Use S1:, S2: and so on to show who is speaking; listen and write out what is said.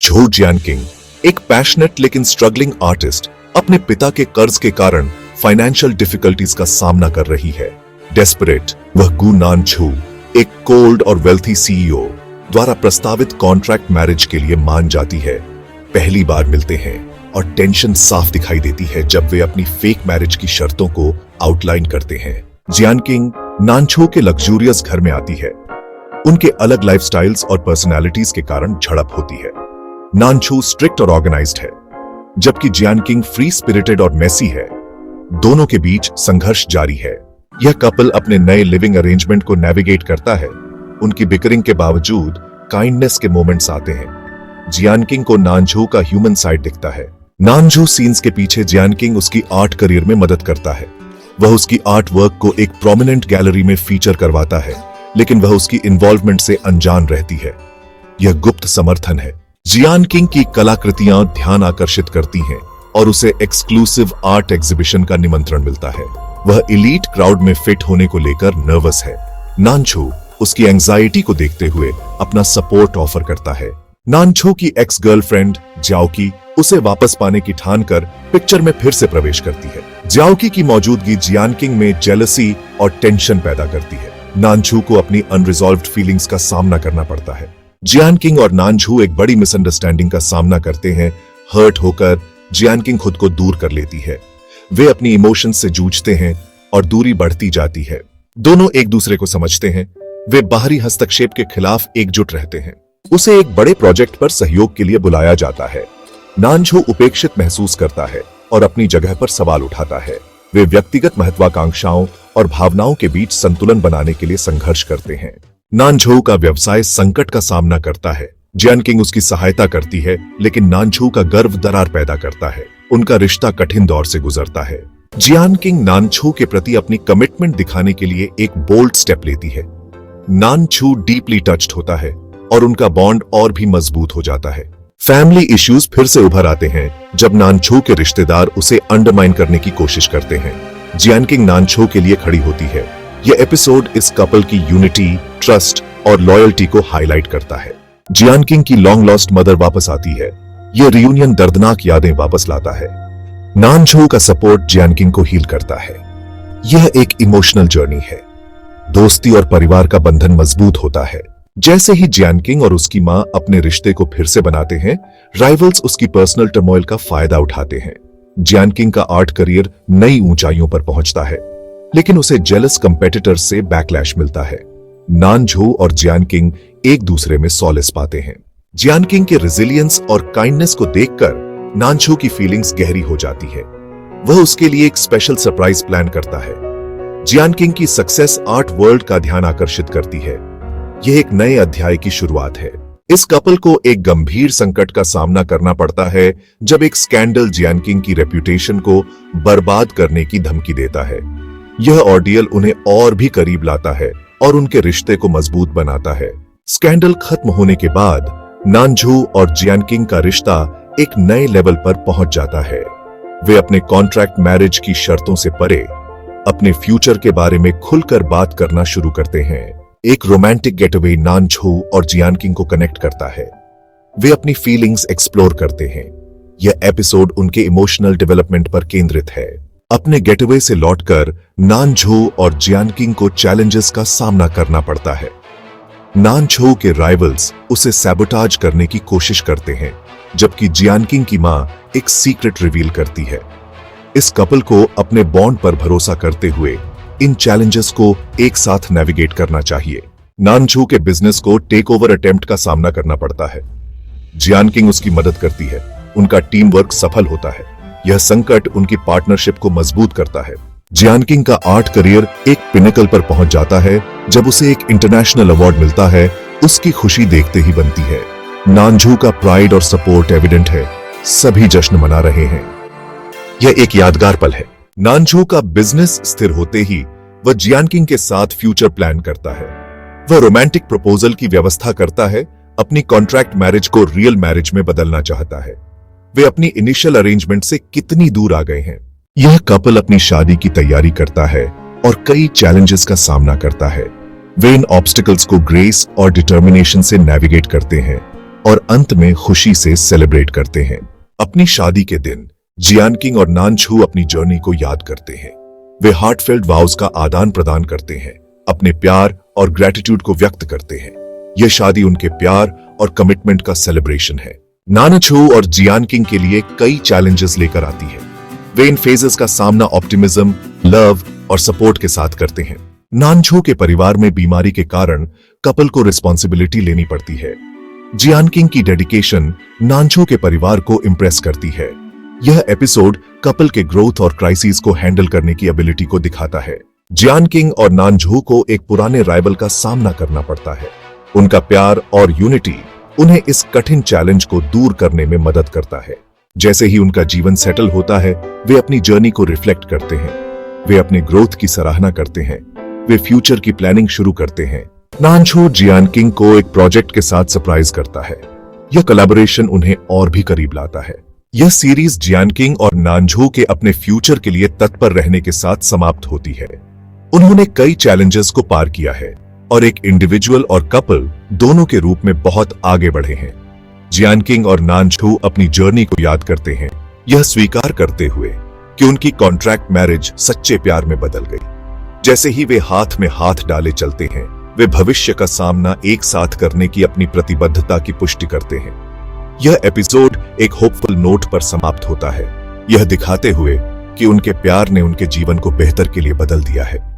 S1: झो जियानकिंग एक पैशनेट लेकिन स्ट्रगलिंग आर्टिस्ट अपने पिता के कर्ज के कारण फाइनेंशियल डिफिकल्टीज का सामना कर रही है। डेस्परेट, वह गु नानझू एक कोल्ड और वेल्थी सीईओ द्वारा प्रस्तावित कॉन्ट्रैक्ट मैरिज के लिए मान जाती है। पहली बार मिलते हैं और टेंशन साफ दिखाई देती है जब वे अपनी फेक मैरिज की शर्तों को आउटलाइन करते हैं। जियानकिंग नानझू के लग्जूरियस घर में आती है। उनके अलग लाइफस्टाइल्स और पर्सनालिटीज के कारण झड़प होती है। नानझू स्ट्रिक्ट और ऑर्गेनाइज्ड है, जबकि जियानकिंग फ्री स्पिरिटेड और मेसी है। दोनों के बीच संघर्ष जारी है। यह कपल अपने नए लिविंग अरेंजमेंट को नेविगेट करता है। उनकी बिकरिंग के बावजूद काइंडनेस के मोमेंट्स आते हैं। जियानकिंग को नानझू का ह्यूमन साइड दिखता है। नानझू सीन्स के पीछे जियानकिंग उसकी आर्ट करियर में मदद करता है। वह उसकी आर्ट वर्क को एक प्रोमिनेंट गैलरी में फीचर करवाता है, लेकिन वह उसकी इन्वॉल्वमेंट से अनजान रहती है। यह गुप्त समर्थन है। जियानकिंग की कलाकृतियां ध्यान आकर्षित करती हैं और उसे एक्सक्लूसिव आर्ट एग्जीबिशन का निमंत्रण मिलता है। वह एलीट क्राउड में फिट होने को लेकर नर्वस है। नानझू उसकी एंजाइटी को देखते हुए अपना सपोर्ट ऑफर करता है। नानझू की एक्स गर्लफ्रेंड ज्याओकी उसे वापस पाने की ठान कर पिक्चर में फिर से प्रवेश करती है। ज्याओकी की मौजूदगी जियानकिंग में जेलसी और टेंशन पैदा करती है। नानझू को अपनी अनरिजॉल्व्ड फीलिंग्स का सामना करना पड़ता है। जियानकिंग और नानझू एक बड़ी मिसअंडरस्टैंडिंग का सामना करते हैं। हर्ट होकर जियानकिंग खुद को दूर कर लेती है। वे अपनी इमोशंस से जूझते हैं और दूरी बढ़ती जाती है। दोनों एक दूसरे को समझते हैं। वे बाहरी हस्तक्षेप के खिलाफ एकजुट रहते हैं। उसे एक बड़े प्रोजेक्ट पर सहयोग के लिए बुलाया जाता है। नानझू उपेक्षित महसूस करता है और अपनी जगह पर सवाल उठाता है। वे व्यक्तिगत महत्वाकांक्षाओं और भावनाओं के बीच संतुलन बनाने के लिए संघर्ष करते हैं। नानझू का व्यवसाय संकट का सामना करता है। जियानकिंग उसकी सहायता करती है, लेकिन नानझू का गर्व दरार पैदा करता है। उनका रिश्ता कठिन दौर से गुजरता है। जियानकिंग नानझू के प्रति अपनी कमिटमेंट दिखाने के लिए एक बोल्ड स्टेप लेती है। नानझू डीपली टच्ड होता है और उनका बॉन्ड और भी मजबूत हो जाता है। फैमिली इश्यूज फिर से उभर आते हैं जब नानझू के रिश्तेदार उसे अंडरमाइन करने की कोशिश करते हैं। जियानकिंग नानझू के लिए खड़ी होती है। यह एपिसोड इस कपल की यूनिटी, ट्रस्ट और लॉयल्टी को हाईलाइट करता है। जियानकिंग की लॉन्ग लॉस्ट मदर वापस आती है। यह रियूनियन दर्दनाक यादें वापस लाता है। नानझू का सपोर्ट जियानकिंग को हील करता है। यह एक इमोशनल जर्नी है। दोस्ती और परिवार का बंधन मजबूत होता है। जैसे ही जियानकिंग और उसकी मां अपने रिश्ते को फिर से बनाते हैं, राइवल्स उसकी पर्सनल टर्मोइल का फायदा उठाते हैं। जियानकिंग का आर्ट करियर नई ऊंचाइयों पर पहुंचता है, लेकिन उसे जेलस कंपेटिटर्स से बैकलैश मिलता है। नानझू और जियानकिंग एक दूसरे में सॉलेस पाते हैं। जियानकिंग के रेजिलियंस और काइंडनेस को देखकर नानझू की फीलिंग्स गहरी हो जाती है। वह उसके लिए एक स्पेशल सरप्राइज प्लान करता है। जियानकिंग की सक्सेस आर्ट वर्ल्ड का ध्यान आकर्षित करती है। यह एक नए अध्याय की शुरुआत है। इस कपल को एक गंभीर संकट का सामना करना पड़ता है जब एक स्कैंडल जियानकिंग की रेप्यूटेशन को बर्बाद करने की धमकी देता है। यह ऑर्डियल उन्हें और भी करीब लाता है और उनके रिश्ते को मजबूत बनाता है। स्कैंडल खत्म होने के बाद नानझू और जियानकिंग का रिश्ता एक नए लेवल पर पहुंच जाता है। वे अपने कॉन्ट्रैक्ट मैरिज की शर्तों से परे अपने फ्यूचर के बारे में खुलकर बात करना शुरू करते हैं। एक रोमांटिक गेटअवे नानझू और जियानकिंग को कनेक्ट करता है। वे अपनी फीलिंग्स एक्सप्लोर करते हैं। यह एपिसोड उनके इमोशनल डेवलपमेंट पर केंद्रित है। अपने गेटअवे से लौटकर नानझू और जियानकिंग को चैलेंजेस का सामना करना पड़ता है। नानझू के राइवल्स उसे सैबोटाज करने की कोशिश करते हैं, जबकि जियानकिंग की मां एक सीक्रेट रिवील करती है। इस कपल को अपने बॉन्ड पर भरोसा करते हुए इन चैलेंजेस को एक साथ नेविगेट करना चाहिए। नानझू के बिजनेस को टेक ओवर अटेम्प्ट का सामना करना पड़ता है। जियानकिंग उसकी मदद करती है। उनका टीम वर्क सफल होता है। यह संकट उनकी पार्टनरशिप को मजबूत करता है। जियानकिंग का आर्ट करियर एक पिनेकल पर पहुंच जाता है जब उसे एक इंटरनेशनल अवार्ड मिलता है। उसकी खुशी देखते ही बनती है। नानझू का प्राइड और सपोर्ट एविडेंट है। सभी जश्न मना रहे हैं। यह एक यादगार पल है। नानझू का बिजनेस स्थिर होते ही वह जियानकिंग के साथ फ्यूचर प्लान करता है। वह रोमांटिक प्रपोजल की व्यवस्था करता है। अपनी कॉन्ट्रैक्ट मैरिज को रियल मैरिज में बदलना चाहता है। वे अपनी इनिशियल अरेंजमेंट से कितनी दूर आ गए हैं। यह कपल अपनी शादी की तैयारी करता है और कई चैलेंजेस का सामना करता है। वे इन ऑब्स्टिकल्स को ग्रेस और डिटर्मिनेशन से नेविगेट करते हैं। और अंत में खुशी से सेलिब्रेट करते हैं। अपनी शादी के दिन जियानकिंग और नानछू अपनी जर्नी को याद करते हैं। वे हार्टफेल्ट वाउज का आदान प्रदान करते हैं, अपने प्यार और ग्रेटिट्यूड को व्यक्त करते हैं। यह शादी उनके प्यार और कमिटमेंट का सेलिब्रेशन है। नानछू और जियानकिंग के लिए कई चैलेंजेस लेकर आती है। वे इन फेजेस का सामना ऑप्टिमिज्म, लव और सपोर्ट के साथ करते हैं। नानछू के परिवार में बीमारी के कारण कपल को रिस्पॉन्सिबिलिटी लेनी पड़ती है। जियानकिंग की डेडिकेशन नानछू के परिवार को इंप्रेस करती है। यह एपिसोड कपल के ग्रोथ और क्राइसिस को हैंडल करने की एबिलिटी को दिखाता है। जियानकिंग और नानझू को एक पुराने राइवल का सामना करना पड़ता है। उनका प्यार और यूनिटी उन्हें इस कठिन चैलेंज को दूर करने में मदद करता है। जैसे ही उनका जीवन सेटल होता है, वे अपनी जर्नी को रिफ्लेक्ट करते हैं। वे अपने ग्रोथ की सराहना करते हैं। वे फ्यूचर की प्लानिंग शुरू करते हैं। नानझू जियानकिंग को एक प्रोजेक्ट के साथ सरप्राइज करता है। यह कोलैबोरेशन उन्हें और भी करीब लाता है। यह सीरीज जियानकिंग और नानझू के अपने फ्यूचर के लिए तत्पर रहने के साथ समाप्त होती है। उन्होंने कई चैलेंजेस को पार किया है और एक इंडिविजुअल और कपल दोनों के रूप में बहुत आगे बढ़े हैं। जियानकिंग और नानझू अपनी जर्नी को याद करते हैं, यह स्वीकार करते हुए कि उनकी कॉन्ट्रैक्ट मैरिज सच्चे प्यार में बदल गई। जैसे ही वे हाथ में हाथ डाले चलते हैं, वे भविष्य का सामना एक साथ करने की अपनी प्रतिबद्धता की पुष्टि करते हैं। यह एपिसोड एक होपफुल नोट पर समाप्त होता है, यह दिखाते हुए कि उनके प्यार ने उनके जीवन को बेहतर के लिए बदल दिया है।